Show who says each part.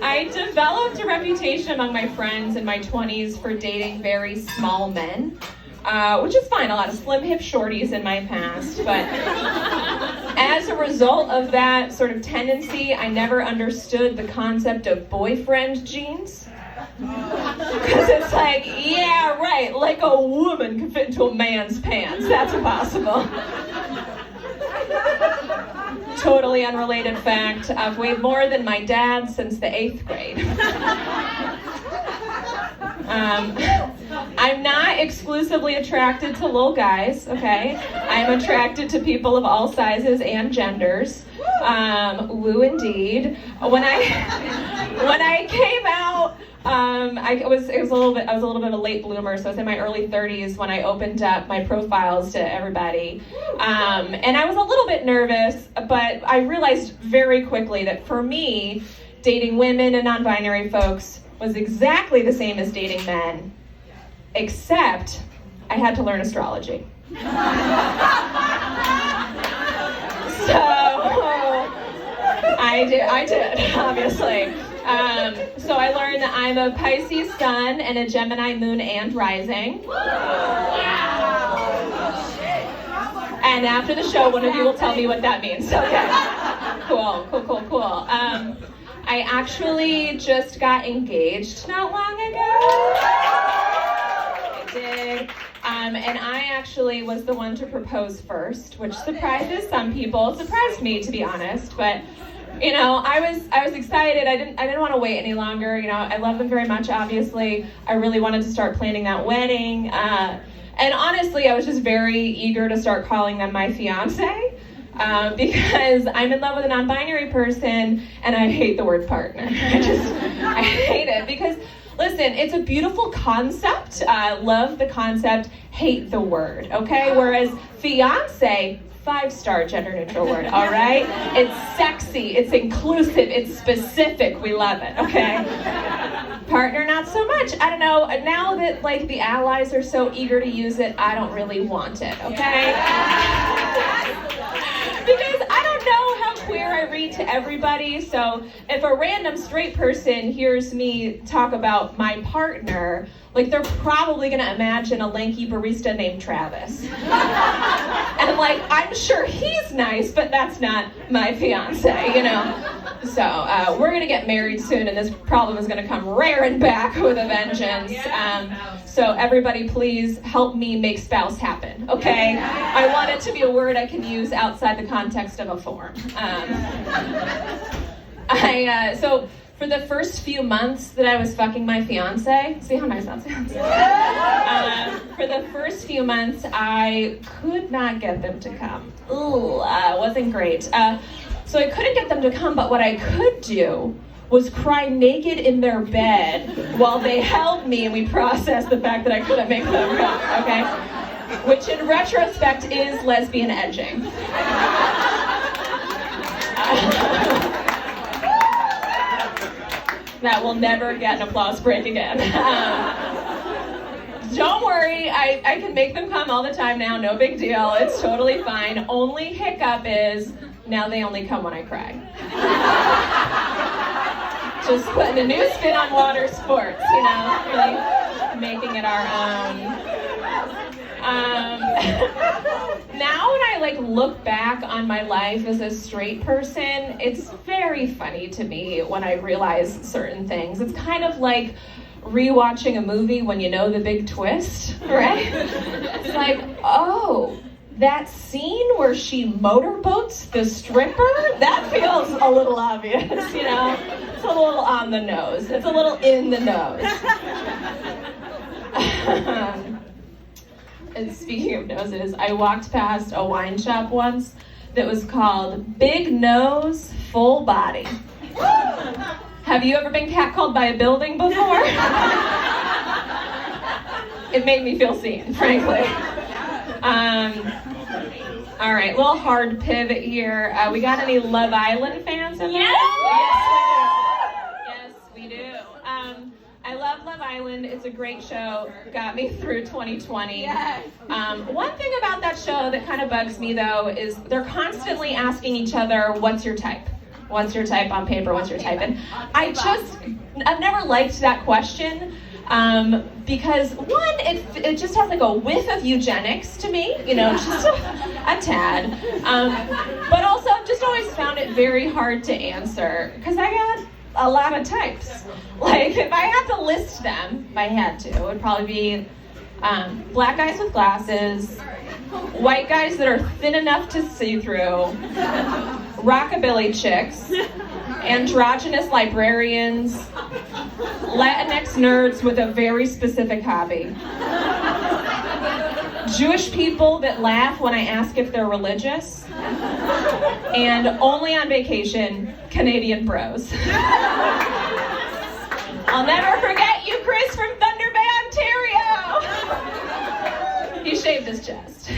Speaker 1: I developed a reputation among my friends in my 20s for dating very small men, which is fine. A lot of slim hip shorties in my past, but as a result of that sort of tendency, I never understood the concept of boyfriend jeans. Because it's like, yeah, right, like a woman can fit into a man's pants. That's impossible. Totally unrelated fact, I've weighed more than my dad since the 8th grade. I'm not exclusively attracted to little guys, okay? I'm attracted to people of all sizes and genders. Woo indeed. When I came out, I was a little bit of a late bloomer, so I was in my early 30s when I opened up my profiles to everybody. And I was a little bit nervous, but I realized very quickly that for me, dating women and non-binary folks was exactly the same as dating men, except I had to learn astrology. So I did, obviously. So I learned that I'm a Pisces sun and a Gemini moon and rising. And after the show, one of you will tell me what that means. Okay. Cool. I actually just got engaged not long ago. I did. And I actually was the one to propose first, which surprises some people. It surprised me, to be honest, but you know, I was excited. I didn't want to wait any longer. You know, I love them very much, obviously. I really wanted to start planning that wedding. And honestly, I was just very eager to start calling them my fiance. Because I'm in love with a non-binary person and I hate the word partner. I hate it because, listen, it's a beautiful concept. Love the concept, hate the word, okay? Whereas fiance, 5-star gender neutral word, all right? It's sexy, it's inclusive, it's specific, we love it, okay? Partner, not so much. I don't know, now that like the allies are so eager to use it, I don't really want it, okay? Because I don't know how queer I read to everybody, so if a random straight person hears me talk about my partner, like they're probably gonna imagine a lanky barista named Travis. And like, I'm sure he's nice, but that's not my fiance, you know? So we're gonna get married soon and this problem is gonna come rearing back with a vengeance. So everybody please help me make spouse happen, okay? I want it to be a word I can use outside the context of a form. So for the first few months that I was fucking my fiance, see how nice that sounds? For the first few months, I could not get them to come. Wasn't great. So I couldn't get them to come, but what I could do was cry naked in their bed while they held me and we processed the fact that I couldn't make them come, okay? Which in retrospect is lesbian edging. That will never get an applause break again. Don't worry, I can make them come all the time now, no big deal, it's totally fine. Only hiccup is, now they only come when I cry. Just putting a new spin on water sports, you know, really making it our own. Now when I like look back on my life as a straight person, it's very funny to me when I realize certain things. It's kind of like rewatching a movie when you know the big twist, right? It's like, oh, that scene where she motorboats the stripper, that feels a little obvious, you know? It's a little on the nose. It's a little in the nose. And speaking of noses, I walked past a wine shop once that was called Big Nose, Full Body. Have you ever been catcalled by a building before? It made me feel seen, frankly. All right, little hard pivot here. We got any Love Island fans in there? Yes, we do. I love Love Island. It's a great show. Got me through 2020. Yes. One thing about that show that kind of bugs me, though, is they're constantly asking each other, what's your type? What's your type on paper? What's your type? And I've never liked that question. Because one, it just has like a whiff of eugenics to me, just a tad. But also I've just always found it very hard to answer because I got a lot of types. Like if I had to list them, if I had to, it would probably be black guys with glasses, white guys that are thin enough to see through, rockabilly chicks, androgynous librarians, Latinx nerds with a very specific hobby, Jewish people that laugh when I ask if they're religious, and only on vacation, Canadian bros. I'll never forget you, Chris from Thunder Bay, Ontario. He shaved his chest.